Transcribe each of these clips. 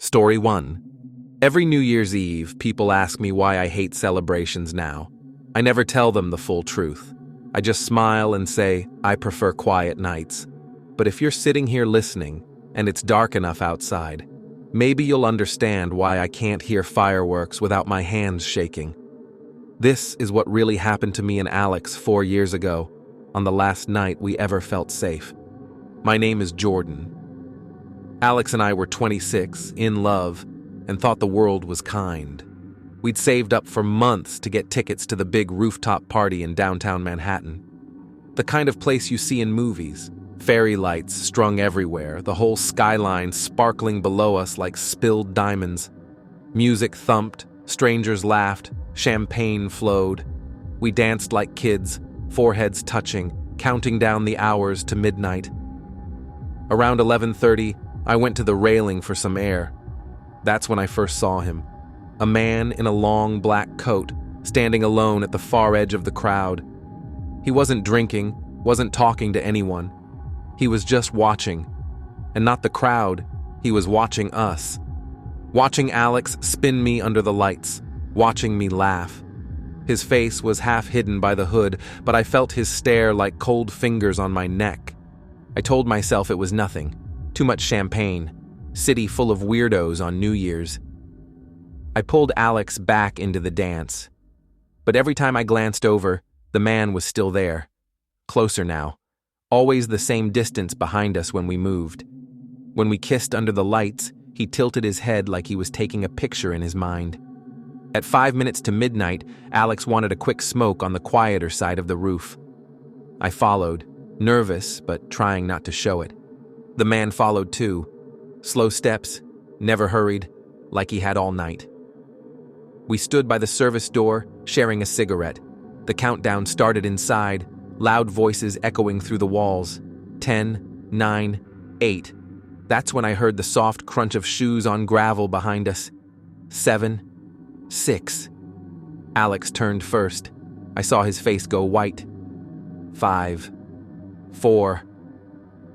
Story 1. Every New Year's Eve, people ask me why I hate celebrations now. I never tell them the full truth. I just smile and say, I prefer quiet nights. But if you're sitting here listening, and it's dark enough outside, maybe you'll understand why I can't hear fireworks without my hands shaking. This is what really happened to me and Alex 4 years ago, on the last night we ever felt safe. My name is Jordan. Alex and I were 26, in love, and thought the world was kind. We'd saved up for months to get tickets to the big rooftop party in downtown Manhattan. The kind of place you see in movies. Fairy lights strung everywhere, the whole skyline sparkling below us like spilled diamonds. Music thumped, strangers laughed, champagne flowed. We danced like kids, foreheads touching, counting down the hours to midnight. Around 11:30, I went to the railing for some air. That's when I first saw him. A man in a long black coat, standing alone at the far edge of the crowd. He wasn't drinking, wasn't talking to anyone. He was just watching. And not the crowd, he was watching us. Watching Alex spin me under the lights, watching me laugh. His face was half hidden by the hood, but I felt his stare like cold fingers on my neck. I told myself it was nothing. Too much champagne. City full of weirdos on New Year's. I pulled Alex back into the dance. But every time I glanced over, the man was still there. Closer now. Always the same distance behind us when we moved. When we kissed under the lights, he tilted his head like he was taking a picture in his mind. At 5 minutes to midnight, Alex wanted a quick smoke on the quieter side of the roof. I followed, nervous but trying not to show it. The man followed too. Slow steps, never hurried, like he had all night. We stood by the service door, sharing a cigarette. The countdown started inside, loud voices echoing through the walls. 10, 9, 8. That's when I heard the soft crunch of shoes on gravel behind us. 7, 6. Alex turned first. I saw his face go white. 5, 4.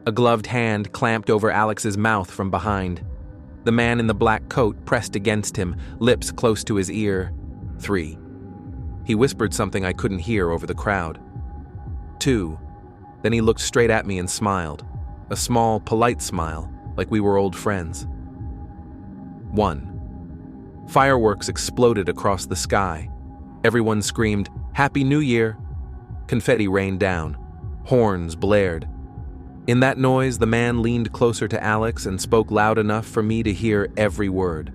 A gloved hand clamped over Alex's mouth from behind. The man in the black coat pressed against him, lips close to his ear. 3. He whispered something I couldn't hear over the crowd. 2. Then he looked straight at me and smiled. A small, polite smile, like we were old friends. 1. Fireworks exploded across the sky. Everyone screamed, "Happy New Year!" Confetti rained down. Horns blared. In that noise, the man leaned closer to Alex and spoke loud enough for me to hear every word.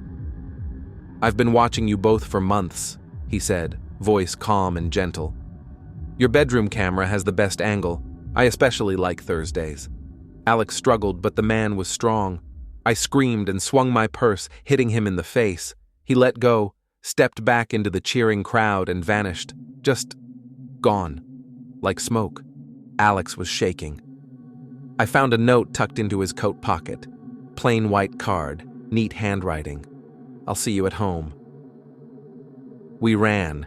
"I've been watching you both for months," he said, voice calm and gentle. "Your bedroom camera has the best angle. I especially like Thursdays." Alex struggled, but the man was strong. I screamed and swung my purse, hitting him in the face. He let go, stepped back into the cheering crowd and vanished. Just gone. Like smoke. Alex was shaking. I found a note tucked into his coat pocket. Plain white card, neat handwriting. "I'll see you at home." We ran,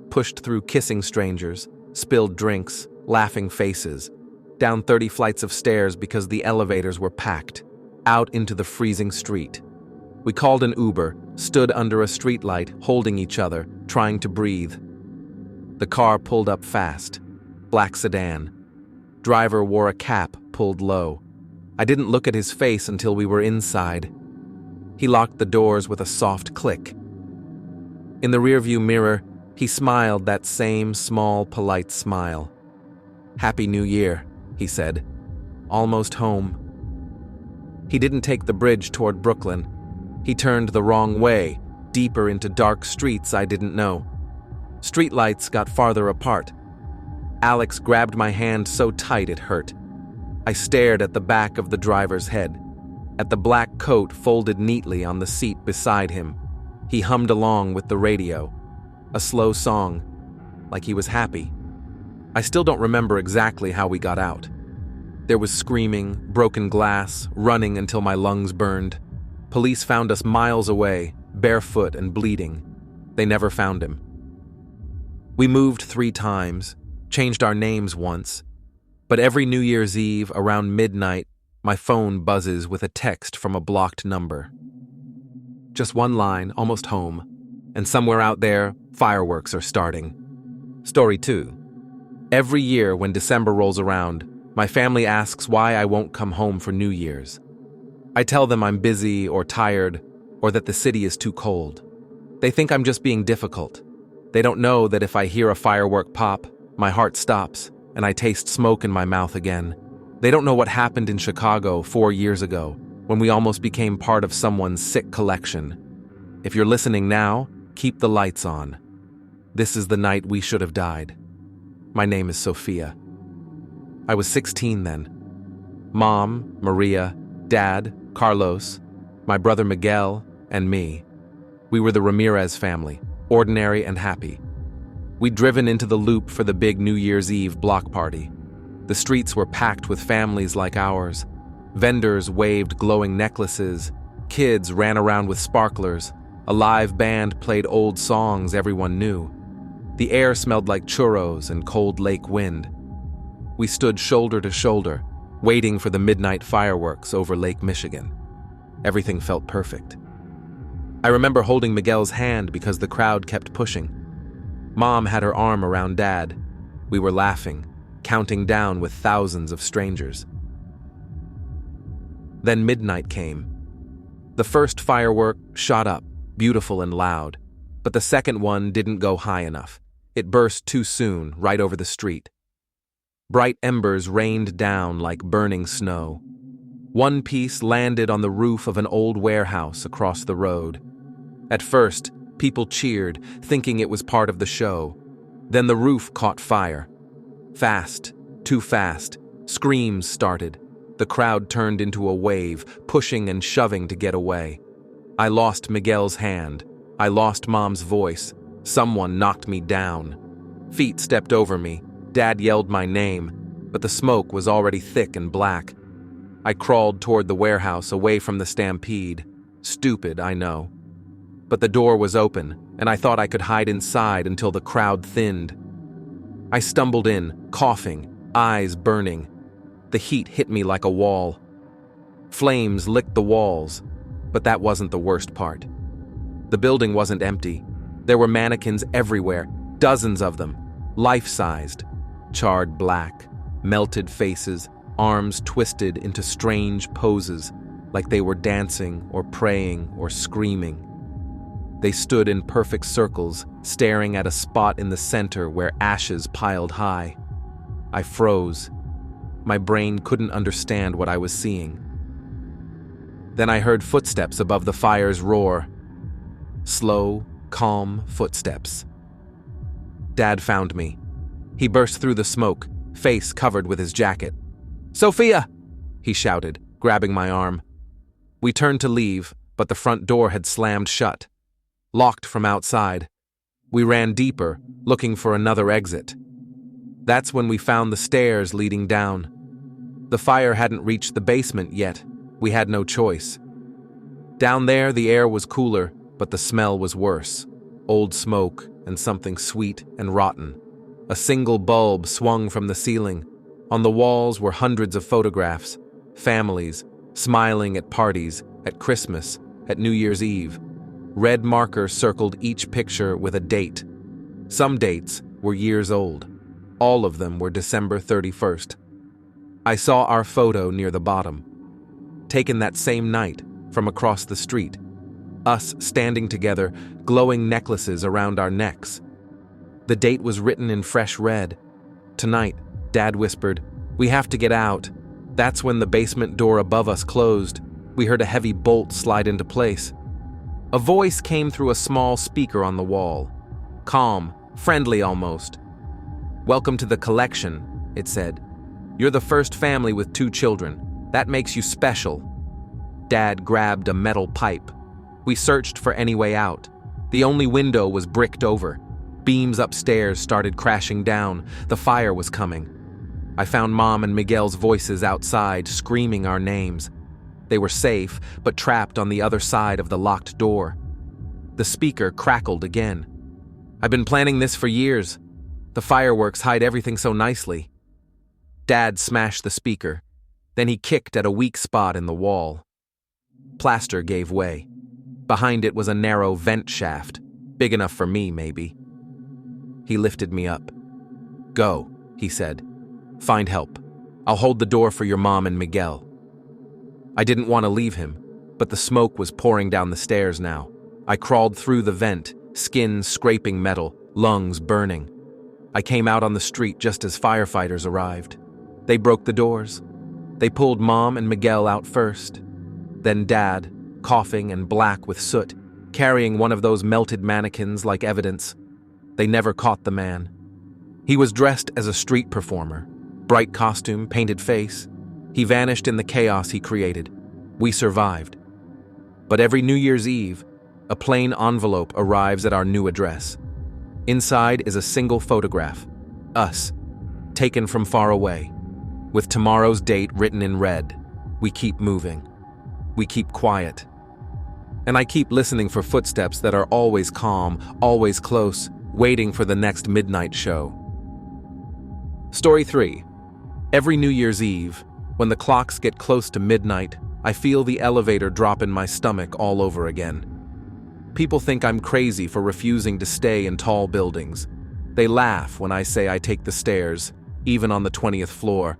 pushed through kissing strangers, spilled drinks, laughing faces, down 30 flights of stairs because the elevators were packed, out into the freezing street. We called an Uber, stood under a streetlight, holding each other, trying to breathe. The car pulled up fast. Black sedan. Driver wore a cap pulled low. I didn't look at his face until we were inside. He locked the doors with a soft click. In the rearview mirror, he smiled that same small, polite smile. "Happy New Year," he said. "Almost home." He didn't take the bridge toward Brooklyn. He turned the wrong way, deeper into dark streets I didn't know. Streetlights got farther apart. Alex grabbed my hand so tight it hurt. I stared at the back of the driver's head, at the black coat folded neatly on the seat beside him. He hummed along with the radio, a slow song, like he was happy. I still don't remember exactly how we got out. There was screaming, broken glass, running until my lungs burned. Police found us miles away, barefoot and bleeding. They never found him. We moved 3 times, changed our names once. But every New Year's Eve, around midnight, my phone buzzes with a text from a blocked number. Just one line, almost home. And somewhere out there, fireworks are starting. Story 2. Every year when December rolls around, my family asks why I won't come home for New Year's. I tell them I'm busy or tired, or that the city is too cold. They think I'm just being difficult. They don't know that if I hear a firework pop, my heart stops, and I taste smoke in my mouth again. They don't know what happened in Chicago 4 years ago, when we almost became part of someone's sick collection. If you're listening now, keep the lights on. This is the night we should have died. My name is Sophia. I was 16 then. Mom, Maria, Dad, Carlos, my brother Miguel, and me. We were the Ramirez family, ordinary and happy. We'd driven into the Loop for the big New Year's Eve block party. The streets were packed with families like ours. Vendors waved glowing necklaces. Kids ran around with sparklers. A live band played old songs everyone knew. The air smelled like churros and cold lake wind. We stood shoulder to shoulder, waiting for the midnight fireworks over Lake Michigan. Everything felt perfect. I remember holding Miguel's hand because the crowd kept pushing. Mom had her arm around Dad. We were laughing, counting down with thousands of strangers. Then midnight came. The first firework shot up, beautiful and loud, but the second one didn't go high enough. It burst too soon, right over the street. Bright embers rained down like burning snow. One piece landed on the roof of an old warehouse across the road. At first, people cheered, thinking it was part of the show. Then the roof caught fire. Fast, too fast, screams started. The crowd turned into a wave, pushing and shoving to get away. I lost Miguel's hand. I lost Mom's voice. Someone knocked me down. Feet stepped over me. Dad yelled my name, but the smoke was already thick and black. I crawled toward the warehouse, away from the stampede. Stupid, I know. But the door was open, and I thought I could hide inside until the crowd thinned. I stumbled in, coughing, eyes burning. The heat hit me like a wall. Flames licked the walls, but that wasn't the worst part. The building wasn't empty. There were mannequins everywhere, dozens of them, life-sized, charred black, melted faces, arms twisted into strange poses, like they were dancing or praying or screaming. They stood in perfect circles, staring at a spot in the center where ashes piled high. I froze. My brain couldn't understand what I was seeing. Then I heard footsteps above the fire's roar. Slow, calm footsteps. Dad found me. He burst through the smoke, face covered with his jacket. "Sophia!" he shouted, grabbing my arm. We turned to leave, but the front door had slammed shut. Locked from outside. We ran deeper, looking for another exit. That's when we found the stairs leading down. The fire hadn't reached the basement yet. We had no choice. Down there, the air was cooler, but the smell was worse. Old smoke and something sweet and rotten. A single bulb swung from the ceiling. On the walls were hundreds of photographs. Families, smiling at parties, at Christmas, at New Year's Eve. Red marker circled each picture with a date. Some dates were years old. All of them were December 31st. I saw our photo near the bottom. Taken that same night, from across the street. Us standing together, glowing necklaces around our necks. The date was written in fresh red. Tonight, Dad whispered, "We have to get out." That's when the basement door above us closed. We heard a heavy bolt slide into place. A voice came through a small speaker on the wall. Calm, friendly almost. "Welcome to the collection," it said. "You're the first family with 2 children. That makes you special." Dad grabbed a metal pipe. We searched for any way out. The only window was bricked over. Beams upstairs started crashing down. The fire was coming. I found Mom and Miguel's voices outside, screaming our names. They were safe, but trapped on the other side of the locked door. The speaker crackled again. "I've been planning this for years. The fireworks hide everything so nicely." Dad smashed the speaker. Then he kicked at a weak spot in the wall. Plaster gave way. Behind it was a narrow vent shaft, big enough for me, maybe. He lifted me up. "Go," he said. "Find help. I'll hold the door for your mom and Miguel." I didn't want to leave him, but the smoke was pouring down the stairs now. I crawled through the vent, skin scraping metal, lungs burning. I came out on the street just as firefighters arrived. They broke the doors. They pulled Mom and Miguel out first. Then Dad, coughing and black with soot, carrying one of those melted mannequins like evidence. They never caught the man. He was dressed as a street performer. Bright costume, painted face. He vanished in the chaos he created. We survived. But every New Year's Eve, a plain envelope arrives at our new address. Inside is a single photograph. Us, taken from far away. With tomorrow's date written in red. We keep moving. We keep quiet. And I keep listening for footsteps that are always calm, always close, waiting for the next midnight show. Story 3. Every New Year's Eve, when the clocks get close to midnight, I feel the elevator drop in my stomach all over again. People think I'm crazy for refusing to stay in tall buildings. They laugh when I say I take the stairs, even on the 20th floor.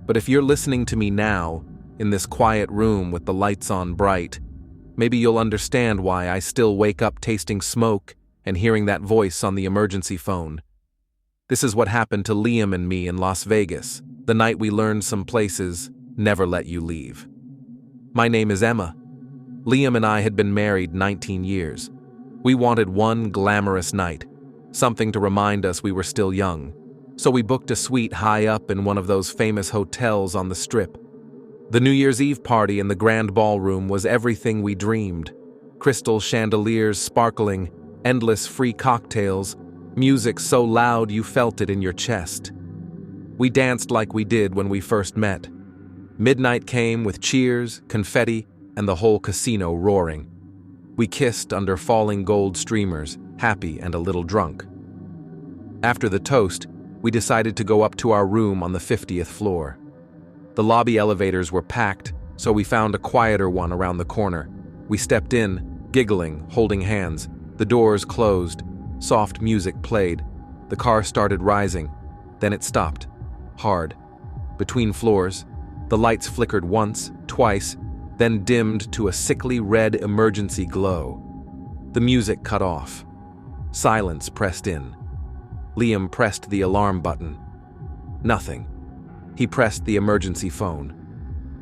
But if you're listening to me now, in this quiet room with the lights on bright, maybe you'll understand why I still wake up tasting smoke and hearing that voice on the emergency phone. This is what happened to Liam and me in Las Vegas, the night we learned some places never let you leave. My name is Emma. Liam and I had been married 19 years. We wanted one glamorous night, something to remind us we were still young. So we booked a suite high up in one of those famous hotels on the Strip. The New Year's Eve party in the grand ballroom was everything we dreamed. Crystal chandeliers sparkling, endless free cocktails, music so loud you felt it in your chest. We danced like we did when we first met. Midnight came with cheers, confetti, and the whole casino roaring. We kissed under falling gold streamers, happy and a little drunk. After the toast, we decided to go up to our room on the 50th floor. The lobby elevators were packed, so we found a quieter one around the corner. We stepped in, giggling, holding hands. The doors closed. Soft music played. The car started rising. Then it stopped. Hard. Between floors, the lights flickered once, twice, then dimmed to a sickly red emergency glow. The music cut off. Silence pressed in. Liam pressed the alarm button. Nothing. He pressed the emergency phone.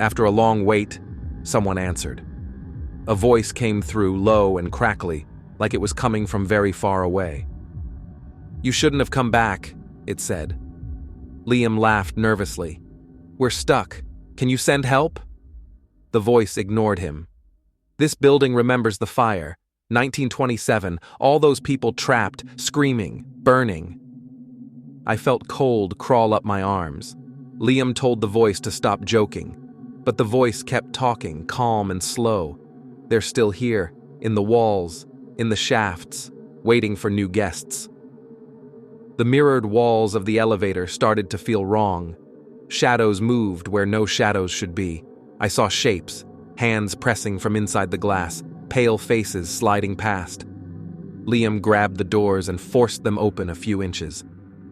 After a long wait, someone answered. A voice came through, low and crackly, like it was coming from very far away. "You shouldn't have come back," it said. Liam laughed nervously. "We're stuck. Can you send help?" The voice ignored him. "This building remembers the fire. 1927, all those people trapped, screaming, burning." I felt cold crawl up my arms. Liam told the voice to stop joking, but the voice kept talking, calm and slow. "They're still here, in the walls, in the shafts, waiting for new guests." The mirrored walls of the elevator started to feel wrong. Shadows moved where no shadows should be. I saw shapes, hands pressing from inside the glass, pale faces sliding past. Liam grabbed the doors and forced them open a few inches.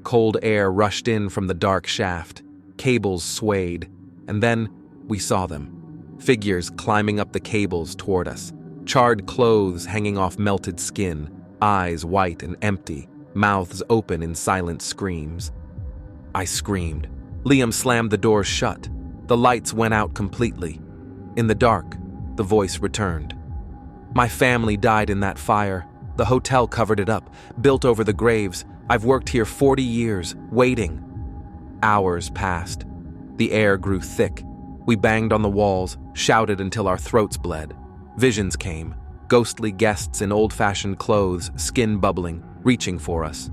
Cold air rushed in from the dark shaft. Cables swayed, and then we saw them. Figures climbing up the cables toward us. Charred clothes hanging off melted skin, eyes white and empty, mouths open in silent screams. I screamed. Liam slammed the doors shut. The lights went out completely. In the dark, the voice returned. "My family died in that fire. The hotel covered it up, built over the graves. I've worked here 40 years, waiting." Hours passed. The air grew thick. We banged on the walls, shouted until our throats bled. Visions came, ghostly guests in old-fashioned clothes, skin bubbling, reaching for us.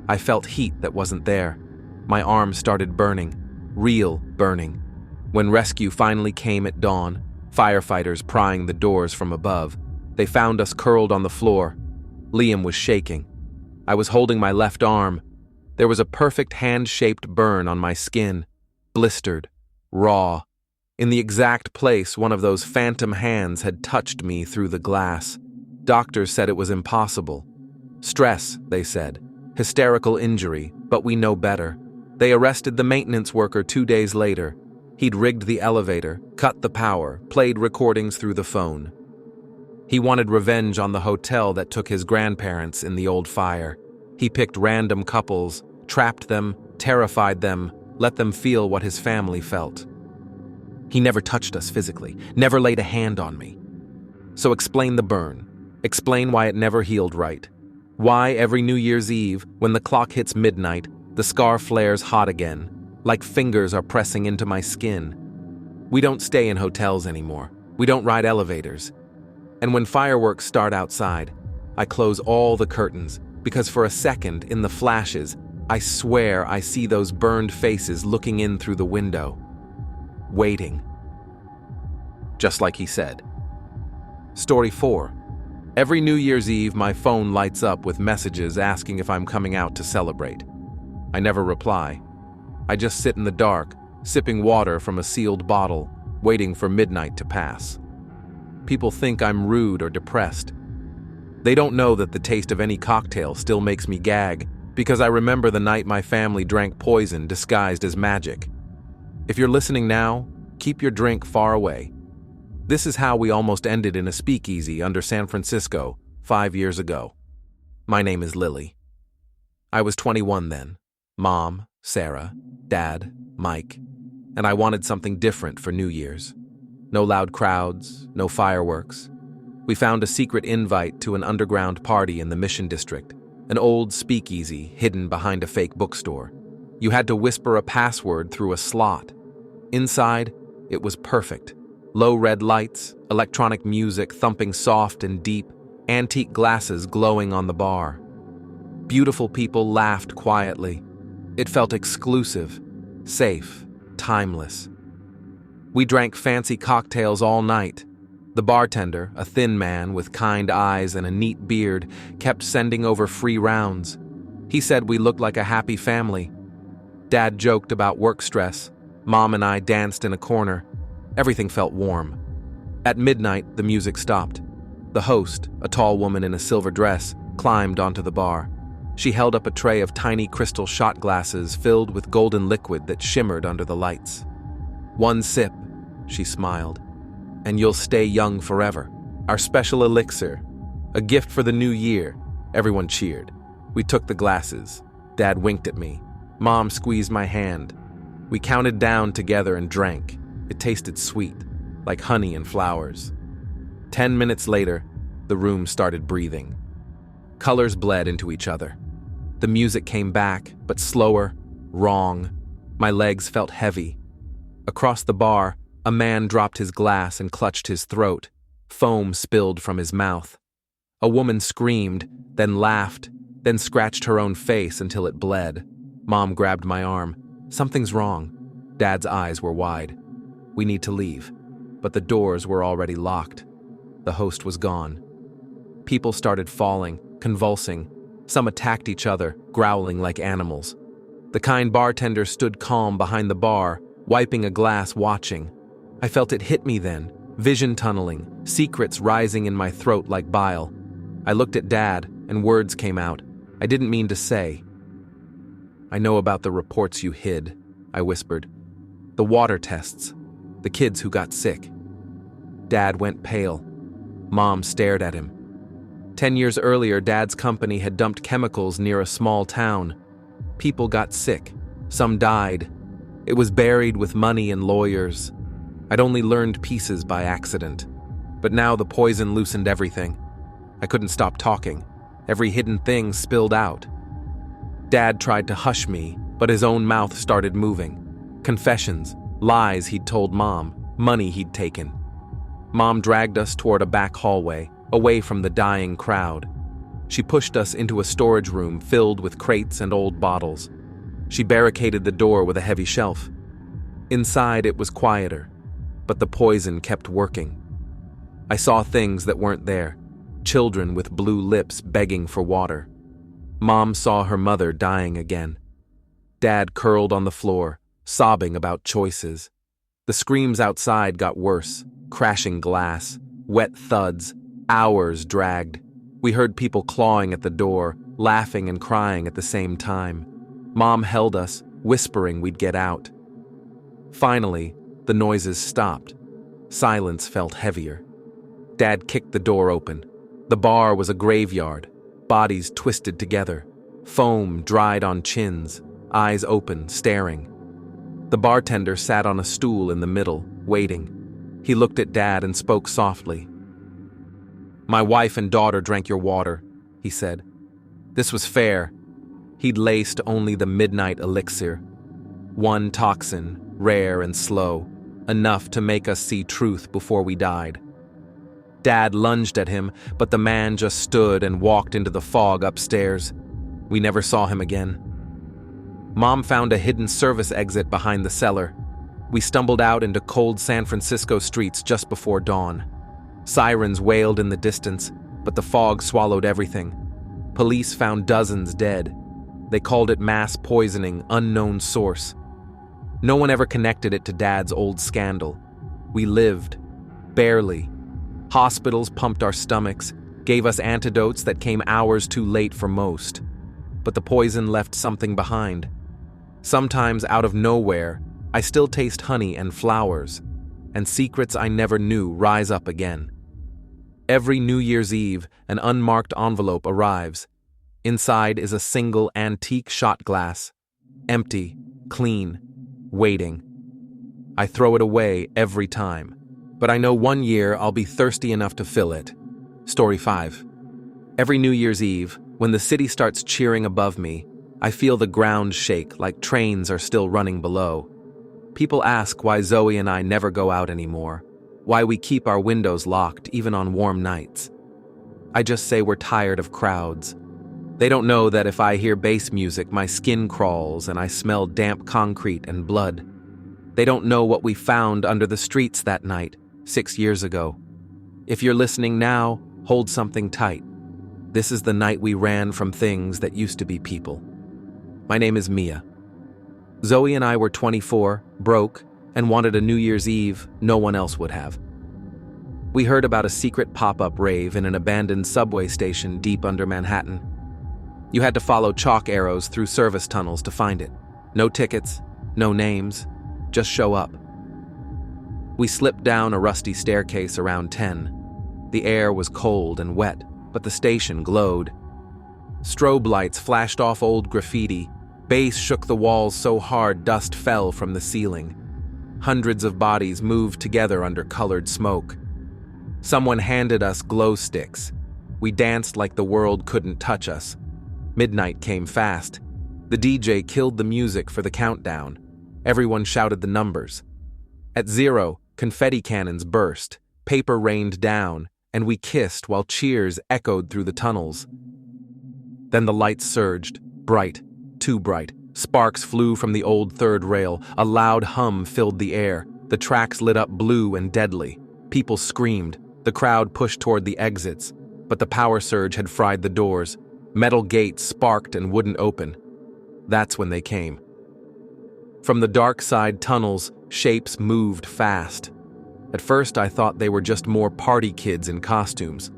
I felt heat that wasn't there. My arms started burning, real burning. When rescue finally came at dawn, firefighters prying the doors from above, they found us curled on the floor. Liam was shaking. I was holding my left arm. There was a perfect hand-shaped burn on my skin, blistered, raw. In the exact place one of those phantom hands had touched me through the glass. Doctors said it was impossible. Stress, they said. Hysterical injury, but we know better. They arrested the maintenance worker 2 days later. He'd rigged the elevator, cut the power, played recordings through the phone. He wanted revenge on the hotel that took his grandparents in the old fire. He picked random couples, trapped them, terrified them, let them feel what his family felt. He never touched us physically, never laid a hand on me. So explain the burn. Explain why it never healed right. Why every New Year's Eve, when the clock hits midnight, the scar flares hot again, like fingers are pressing into my skin. We don't stay in hotels anymore. We don't ride elevators. And when fireworks start outside, I close all the curtains, because for a second, in the flashes, I swear I see those burned faces looking in through the window. Waiting. Just like he said. Story 4. Every New Year's Eve, my phone lights up with messages asking if I'm coming out to celebrate. I never reply. I just sit in the dark, sipping water from a sealed bottle, waiting for midnight to pass. People think I'm rude or depressed. They don't know that the taste of any cocktail still makes me gag, because I remember the night my family drank poison disguised as magic. If you're listening now, keep your drink far away. This is how we almost ended in a speakeasy under San Francisco 5 years ago. My name is Lily. I was 21 then. Mom, Sarah, Dad, Mike, and I wanted something different for New Year's. No loud crowds, no fireworks. We found a secret invite to an underground party in the Mission District, an old speakeasy hidden behind a fake bookstore. You had to whisper a password through a slot. Inside, it was perfect. Low red lights, electronic music thumping soft and deep, antique glasses glowing on the bar. Beautiful people laughed quietly. It felt exclusive, safe, timeless. We drank fancy cocktails all night. The bartender, a thin man with kind eyes and a neat beard, kept sending over free rounds. He said we looked like a happy family. Dad joked about work stress. Mom and I danced in a corner. Everything felt warm. At midnight, the music stopped. The host, a tall woman in a silver dress, climbed onto the bar. She held up a tray of tiny crystal shot glasses filled with golden liquid that shimmered under the lights. "One sip," she smiled, "and you'll stay young forever. Our special elixir. A gift for the new year." Everyone cheered. We took the glasses. Dad winked at me. Mom squeezed my hand. We counted down together and drank. It tasted sweet, like honey and flowers. 10 minutes later, the room started breathing. Colors bled into each other. The music came back, but slower, wrong. My legs felt heavy. Across the bar, a man dropped his glass and clutched his throat. Foam spilled from his mouth. A woman screamed, then laughed, then scratched her own face until it bled. Mom grabbed my arm. "Something's wrong." Dad's eyes were wide. "We need to leave." But the doors were already locked. The host was gone. People started falling, convulsing. Some attacked each other, growling like animals. The kind bartender stood calm behind the bar, wiping a glass, watching. I felt it hit me then, vision tunneling, secrets rising in my throat like bile. I looked at Dad, and words came out. I didn't mean to say. "I know about the reports you hid," I whispered. "The water tests. The kids who got sick." Dad went pale. Mom stared at him. 10 years earlier, Dad's company had dumped chemicals near a small town. People got sick. Some died. It was buried with money and lawyers. I'd only learned pieces by accident. But now the poison loosened everything. I couldn't stop talking. Every hidden thing spilled out. Dad tried to hush me, but his own mouth started moving. Confessions, lies he'd told Mom, money he'd taken. Mom dragged us toward a back hallway, away from the dying crowd. She pushed us into a storage room filled with crates and old bottles. She barricaded the door with a heavy shelf. Inside, it was quieter, but the poison kept working. I saw things that weren't there. Children with blue lips begging for water. Mom saw her mother dying again. Dad curled on the floor, sobbing about choices. The screams outside got worse, crashing glass, wet thuds, hours dragged. We heard people clawing at the door, laughing and crying at the same time. Mom held us, whispering we'd get out. Finally, the noises stopped. Silence felt heavier. Dad kicked the door open. The bar was a graveyard, bodies twisted together, foam dried on chins, eyes open, staring. The bartender sat on a stool in the middle, waiting. He looked at Dad and spoke softly. "My wife and daughter drank your water," he said. This was fair. He'd laced only the midnight elixir. One toxin, rare and slow, enough to make us see truth before we died. Dad lunged at him, but the man just stood and walked into the fog upstairs. We never saw him again. Mom found a hidden service exit behind the cellar. We stumbled out into cold San Francisco streets just before dawn. Sirens wailed in the distance, but the fog swallowed everything. Police found dozens dead. They called it mass poisoning, unknown source. No one ever connected it to Dad's old scandal. We lived. Barely. Hospitals pumped our stomachs, gave us antidotes that came hours too late for most. But the poison left something behind. Sometimes out of nowhere, I still taste honey and flowers, and secrets I never knew rise up again. Every New Year's Eve, an unmarked envelope arrives. Inside is a single antique shot glass. Empty, clean, waiting. I throw it away every time, but I know one year I'll be thirsty enough to fill it. Story 5. Every New Year's Eve, when the city starts cheering above me, I feel the ground shake like trains are still running below. People ask why Zoe and I never go out anymore, why we keep our windows locked even on warm nights. I just say we're tired of crowds. They don't know that if I hear bass music, my skin crawls and I smell damp concrete and blood. They don't know what we found under the streets that night, 6 years ago. If you're listening now, hold something tight. This is the night we ran from things that used to be people. My name is Mia. Zoe and I were 24, broke, and wanted a New Year's Eve no one else would have. We heard about a secret pop-up rave in an abandoned subway station deep under Manhattan. You had to follow chalk arrows through service tunnels to find it. No tickets, no names, just show up. We slipped down a rusty staircase around 10. The air was cold and wet, but the station glowed. Strobe lights flashed off old graffiti. Bass shook the walls so hard dust fell from the ceiling. Hundreds of bodies moved together under colored smoke. Someone handed us glow sticks. We danced like the world couldn't touch us. Midnight came fast. The DJ killed the music for the countdown. Everyone shouted the numbers. At 0, confetti cannons burst, paper rained down, and we kissed while cheers echoed through the tunnels. Then the lights surged, bright, too bright. Sparks flew from the old third rail. A loud hum filled the air. The tracks lit up blue and deadly. People screamed. The crowd pushed toward the exits, but the power surge had fried the doors. Metal gates sparked and wouldn't open. That's when they came. From the dark side tunnels, shapes moved fast. At first I thought they were just more party kids in costumes.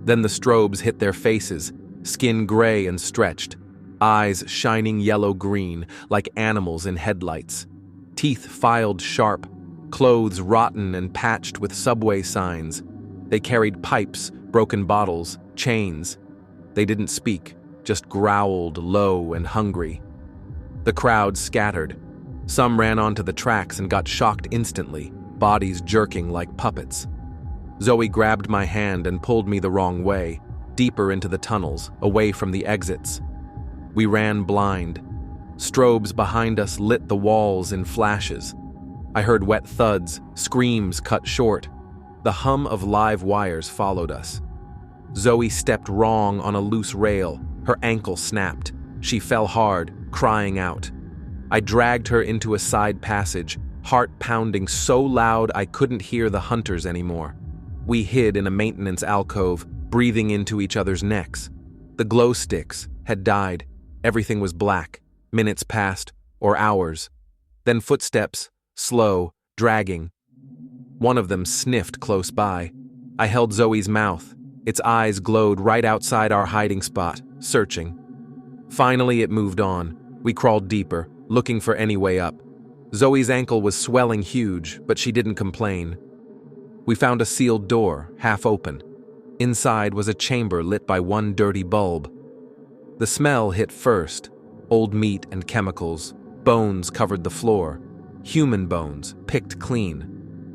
Then the strobes hit their faces, skin gray and stretched, eyes shining yellow-green like animals in headlights, teeth filed sharp, clothes rotten and patched with subway signs. They carried pipes, broken bottles, chains. They didn't speak, just growled low and hungry. The crowd scattered. Some ran onto the tracks and got shocked instantly, bodies jerking like puppets. Zoe grabbed my hand and pulled me the wrong way, deeper into the tunnels, away from the exits. We ran blind. Strobes behind us lit the walls in flashes. I heard wet thuds, screams cut short. The hum of live wires followed us. Zoe stepped wrong on a loose rail. Her ankle snapped. She fell hard, crying out. I dragged her into a side passage, heart pounding so loud I couldn't hear the hunters anymore. We hid in a maintenance alcove, breathing into each other's necks. The glow sticks had died. Everything was black. Minutes passed, or hours. Then footsteps, slow, dragging. One of them sniffed close by. I held Zoe's mouth. Its eyes glowed right outside our hiding spot, searching. Finally, it moved on. We crawled deeper, looking for any way up. Zoe's ankle was swelling huge, but she didn't complain. We found a sealed door, half open. Inside was a chamber lit by one dirty bulb. The smell hit first. Old meat and chemicals. Bones covered the floor. Human bones, picked clean.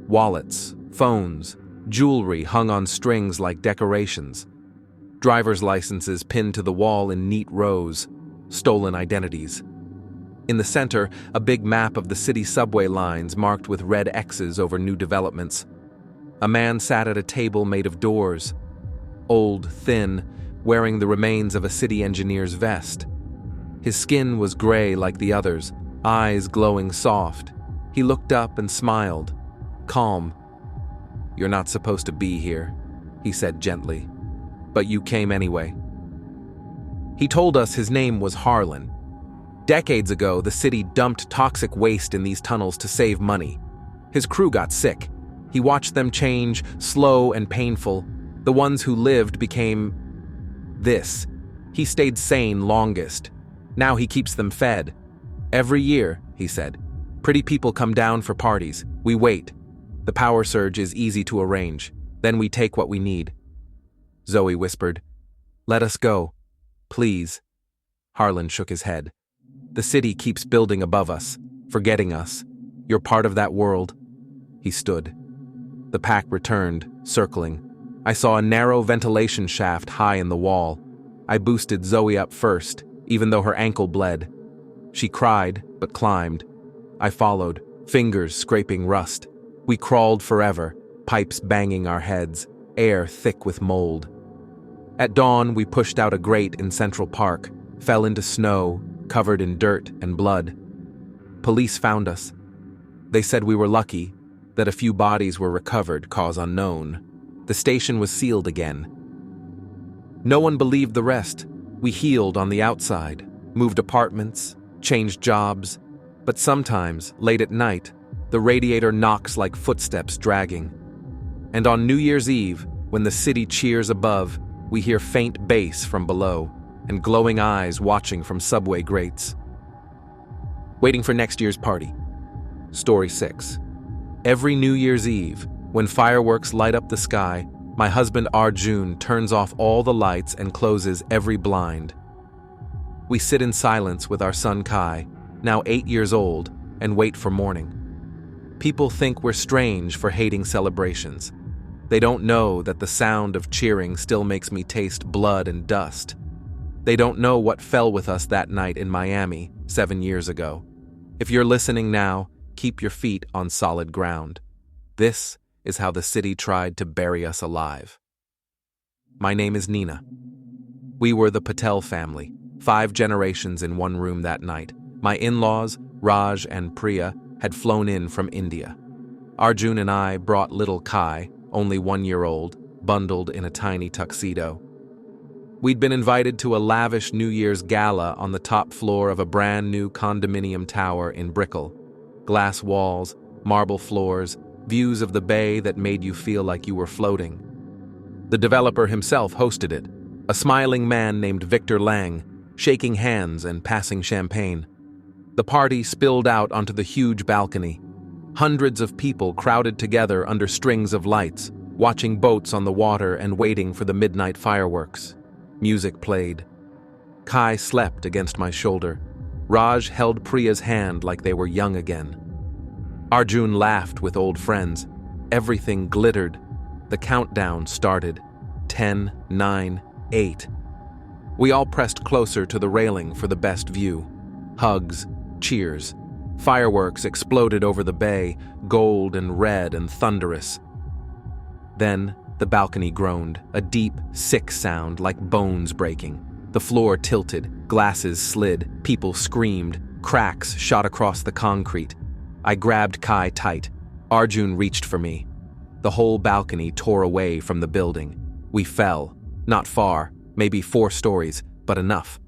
Wallets, phones, jewelry hung on strings like decorations. Driver's licenses pinned to the wall in neat rows. Stolen identities. In the center, a big map of the city subway lines marked with red X's over new developments. A man sat at a table made of doors. Old, thin, wearing the remains of a city engineer's vest. His skin was gray like the others, eyes glowing soft. He looked up and smiled, calm. "You're not supposed to be here," he said gently. "But you came anyway." He told us his name was Harlan. Decades ago, the city dumped toxic waste in these tunnels to save money. His crew got sick. He watched them change, slow and painful. The ones who lived became this. He stayed sane longest. Now he keeps them fed. "Every year," he said, "pretty people come down for parties. We wait. The power surge is easy to arrange. Then we take what we need." Zoe whispered, "Let us go. Please." Harlan shook his head. "The city keeps building above us, forgetting us. You're part of that world." He stood. The pack returned, circling. I saw a narrow ventilation shaft high in the wall. I boosted Zoe up first, even though her ankle bled. She cried, but climbed. I followed, fingers scraping rust. We crawled forever, pipes banging our heads, air thick with mold. At dawn, we pushed out a grate in Central Park, fell into snow, covered in dirt and blood. Police found us. They said we were lucky, that a few bodies were recovered, cause unknown. The station was sealed again. No one believed the rest. We healed on the outside, moved apartments, changed jobs, but sometimes, late at night, the radiator knocks like footsteps dragging. And on New Year's Eve, when the city cheers above, we hear faint bass from below, and glowing eyes watching from subway grates. Waiting for next year's party. Story 6. Every New Year's Eve, when fireworks light up the sky, my husband Arjun turns off all the lights and closes every blind. We sit in silence with our son Kai, now 8 years old, and wait for morning. People think we're strange for hating celebrations. They don't know that the sound of cheering still makes me taste blood and dust. They don't know what fell with us that night in Miami 7 years ago. If you're listening now, keep your feet on solid ground. This is how the city tried to bury us alive. My name is Nina. We were the Patel family, 5 generations in one room that night. My in-laws, Raj and Priya, had flown in from India. Arjun and I brought little Kai, only 1 year old, bundled in a tiny tuxedo. We'd been invited to a lavish New Year's gala on the top floor of a brand new condominium tower in Brickell. Glass walls, marble floors, views of the bay that made you feel like you were floating. The developer himself hosted it, a smiling man named Victor Lang, shaking hands and passing champagne. The party spilled out onto the huge balcony. Hundreds of people crowded together under strings of lights, watching boats on the water and waiting for the midnight fireworks. Music played. Kai slept against my shoulder. Raj held Priya's hand like they were young again. Arjun laughed with old friends. Everything glittered. The countdown started. 10, 9, 8. We all pressed closer to the railing for the best view. Hugs, cheers. Fireworks exploded over the bay, gold and red and thunderous. Then the balcony groaned, a deep, sick sound like bones breaking. The floor tilted, glasses slid, people screamed, cracks shot across the concrete. I grabbed Kai tight. Arjun reached for me. The whole balcony tore away from the building. We fell. Not far, maybe 4 stories, but enough.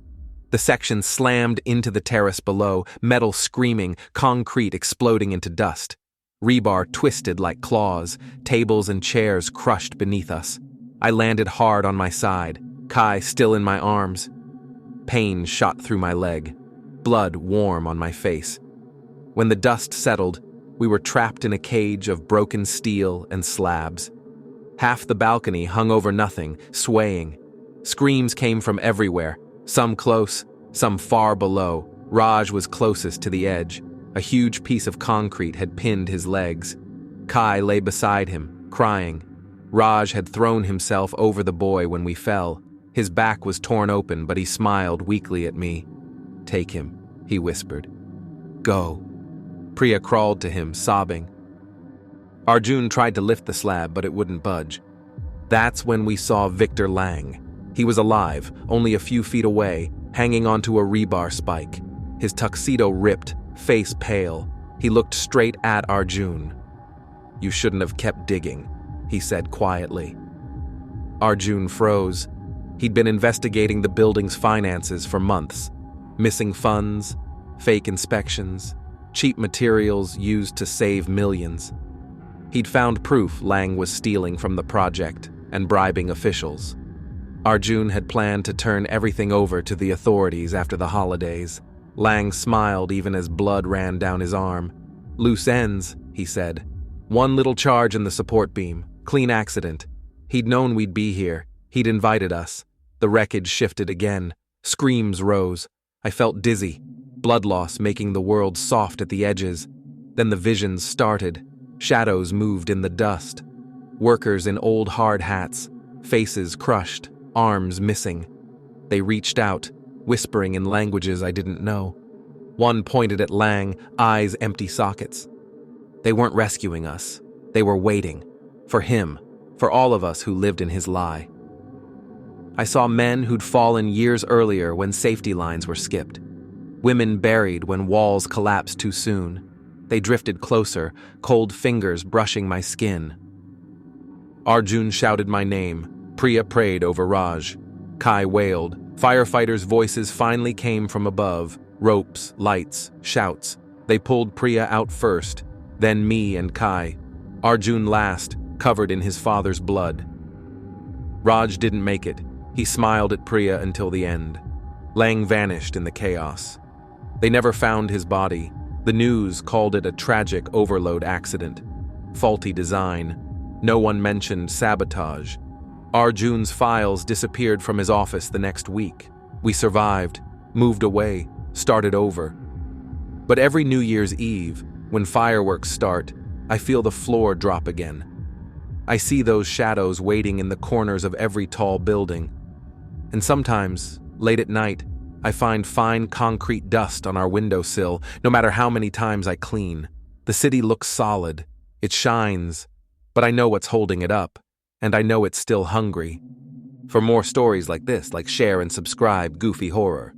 The section slammed into the terrace below, metal screaming, concrete exploding into dust. Rebar twisted like claws, tables and chairs crushed beneath us. I landed hard on my side, Kai still in my arms. Pain shot through my leg, blood warm on my face. When the dust settled, we were trapped in a cage of broken steel and slabs. Half the balcony hung over nothing, swaying. Screams came from everywhere, some close, some far below. Raj was closest to the edge. A huge piece of concrete had pinned his legs. Kai lay beside him, crying. Raj had thrown himself over the boy when we fell. His back was torn open, but he smiled weakly at me. "Take him," he whispered. "Go." Priya crawled to him, sobbing. Arjun tried to lift the slab, but it wouldn't budge. That's when we saw Victor Lang. He was alive, only a few feet away, hanging onto a rebar spike. His tuxedo ripped, face pale. He looked straight at Arjun. "You shouldn't have kept digging," he said quietly. Arjun froze. He'd been investigating the building's finances for months. Missing funds, fake inspections, cheap materials used to save millions. He'd found proof Lang was stealing from the project and bribing officials. Arjun had planned to turn everything over to the authorities after the holidays. Lang smiled even as blood ran down his arm. "Loose ends," he said. "One little charge in the support beam. Clean accident. He'd known we'd be here. He'd invited us." The wreckage shifted again. Screams rose. I felt dizzy, blood loss making the world soft at the edges. Then the visions started. Shadows moved in the dust. Workers in old hard hats, faces crushed, arms missing. They reached out, whispering in languages I didn't know. One pointed at Lang, eyes empty sockets. They weren't rescuing us. They were waiting. For him, for all of us who lived in his lie. I saw men who'd fallen years earlier when safety lines were skipped. Women buried when walls collapsed too soon. They drifted closer, cold fingers brushing my skin. Arjun shouted my name. Priya prayed over Raj. Kai wailed. Firefighters' voices finally came from above. Ropes, lights, shouts. They pulled Priya out first, then me and Kai. Arjun last, covered in his father's blood. Raj didn't make it. He smiled at Priya until the end. Lang vanished in the chaos. They never found his body. The news called it a tragic overload accident. Faulty design. No one mentioned sabotage. Arjun's files disappeared from his office the next week. We survived, moved away, started over. But every New Year's Eve, when fireworks start, I feel the floor drop again. I see those shadows waiting in the corners of every tall building. And sometimes, late at night, I find fine concrete dust on our windowsill, no matter how many times I clean. The city looks solid. It shines. But I know what's holding it up, and I know it's still hungry. For more stories like this, share and subscribe Goofy Horror.